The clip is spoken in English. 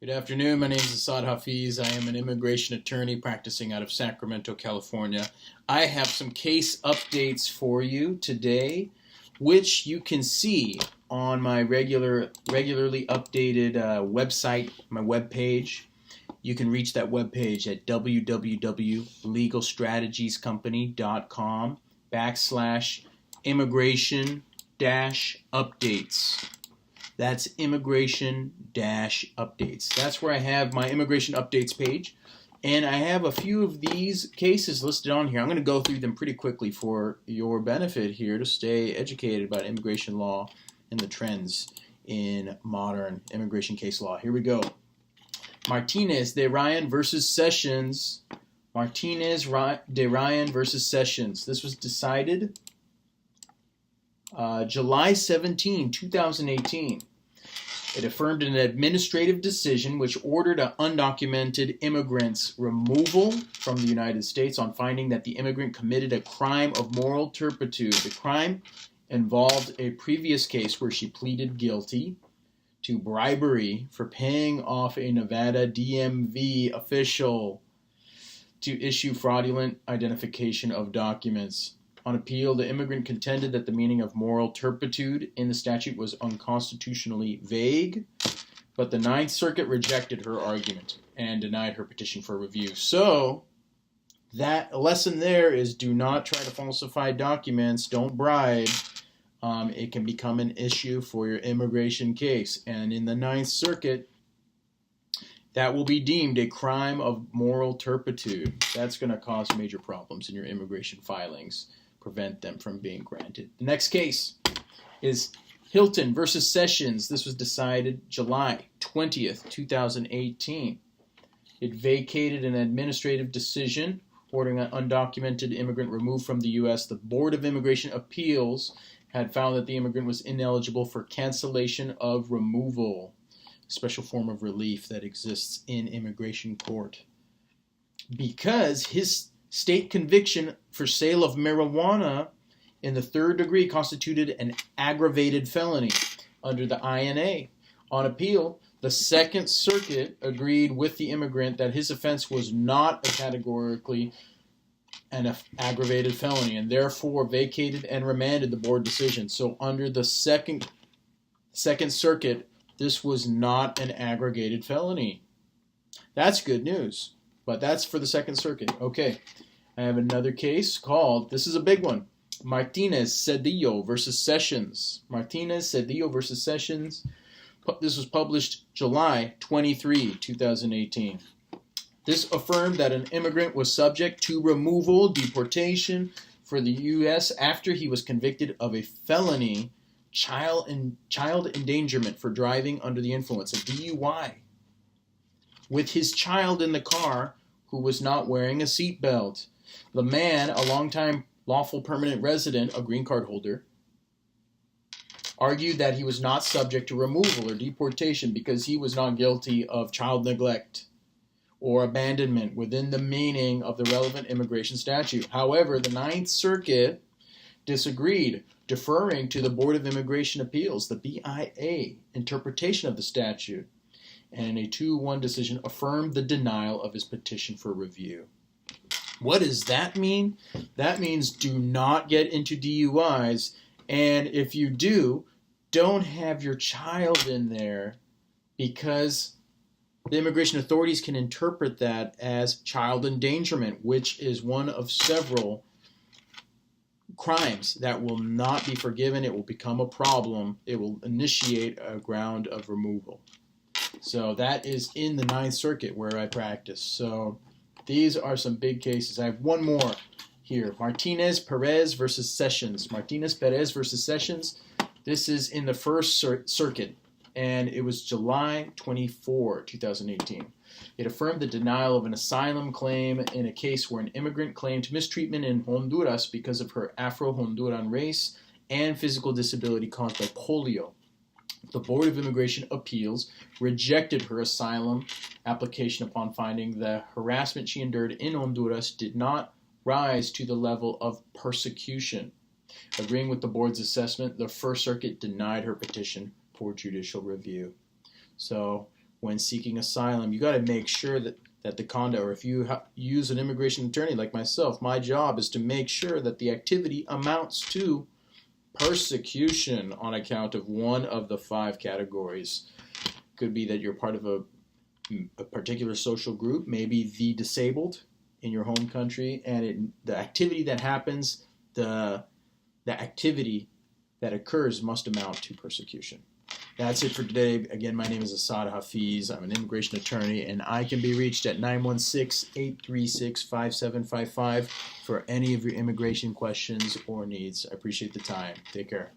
Good afternoon. My name is Assad Hafeez. I am an immigration attorney practicing out of Sacramento, California. I have some case updates for you today, which you can see on my regularly updated website, my webpage. You can reach that webpage at www.legalstrategiescompany.com/immigration-updates. That's immigration-updates. That's where I have my immigration updates page. And I have a few of these cases listed on here. I'm going to go through them pretty quickly for your benefit here to stay educated about immigration law and the trends in modern immigration case law. Here we go. Martinez de Ryan versus Sessions. Martinez de Ryan versus Sessions. This was decided July 17, 2018. It affirmed an administrative decision which ordered an undocumented immigrant's removal from the United States on finding that the immigrant committed a crime of moral turpitude. The crime involved a previous case where she pleaded guilty to bribery for paying off a Nevada DMV official to issue fraudulent identification of documents. On appeal, the immigrant contended that the meaning of moral turpitude in the statute was unconstitutionally vague, but the Ninth Circuit rejected her argument and denied her petition for review. So, that lesson there is do not try to falsify documents, don't bribe. It can become an issue for your immigration case. And in the Ninth Circuit, that will be deemed a crime of moral turpitude. That's going to cause major problems in your immigration filings. Prevent them from being granted. The next case is Hilton versus Sessions. This was decided July 20th, 2018. It vacated an administrative decision ordering an undocumented immigrant removed from the U.S. The Board of Immigration Appeals had found that the immigrant was ineligible for cancellation of removal, a special form of relief that exists in immigration court, because his state conviction for sale of marijuana in the third degree constituted an aggravated felony under the INA. On appeal, the Second Circuit agreed with the immigrant that his offense was not a categorically an aggravated felony and therefore vacated and remanded the board decision. So under the Second Circuit, this was not an aggravated felony. That's good news. But that's for the Second Circuit. Okay, I have another case called, this is a big one, Martinez Cedillo versus Sessions. Martinez Cedillo versus Sessions. This was published July 23, 2018. This affirmed that an immigrant was subject to removal, deportation for the U.S. after he was convicted of a felony, child endangerment for driving under the influence, a DUI, with his child in the car who was not wearing a seatbelt. The man, a longtime lawful permanent resident, a green card holder, argued that he was not subject to removal or deportation because he was not guilty of child neglect or abandonment within the meaning of the relevant immigration statute. However, the Ninth Circuit disagreed, deferring to the Board of Immigration Appeals, the BIA, interpretation of the statute, and in a 2-1 decision affirmed the denial of his petition for review. What does that mean? That means do not get into DUIs, and if you do, don't have your child in there, because the immigration authorities can interpret that as child endangerment, which is one of several crimes that will not be forgiven. It will become a problem. It will initiate a ground of removal. So that is in the Ninth Circuit where I practice. So these are some big cases. I have one more here. Martinez Perez versus Sessions. Martinez Perez versus Sessions. This is in the First Circuit, and it was July 24, 2018. It affirmed the denial of an asylum claim in a case where an immigrant claimed mistreatment in Honduras because of her Afro-Honduran race and physical disability caused by polio. The Board of Immigration Appeals rejected her asylum application upon finding the harassment she endured in Honduras did not rise to the level of persecution. Agreeing with the board's assessment, the First Circuit denied her petition for judicial review. So when seeking asylum, you got to make sure that the conduct, or if you use an immigration attorney like myself, my job is to make sure that the activity amounts to persecution on account of one of the 5 categories. Could be that you're part of a particular social group, maybe the disabled in your home country, and the activity that happens, the activity that occurs must amount to persecution. That's it for today. Again, my name is Assad Hafeez. I'm an immigration attorney, and I can be reached at 916-836-5755 for any of your immigration questions or needs. I appreciate the time. Take care.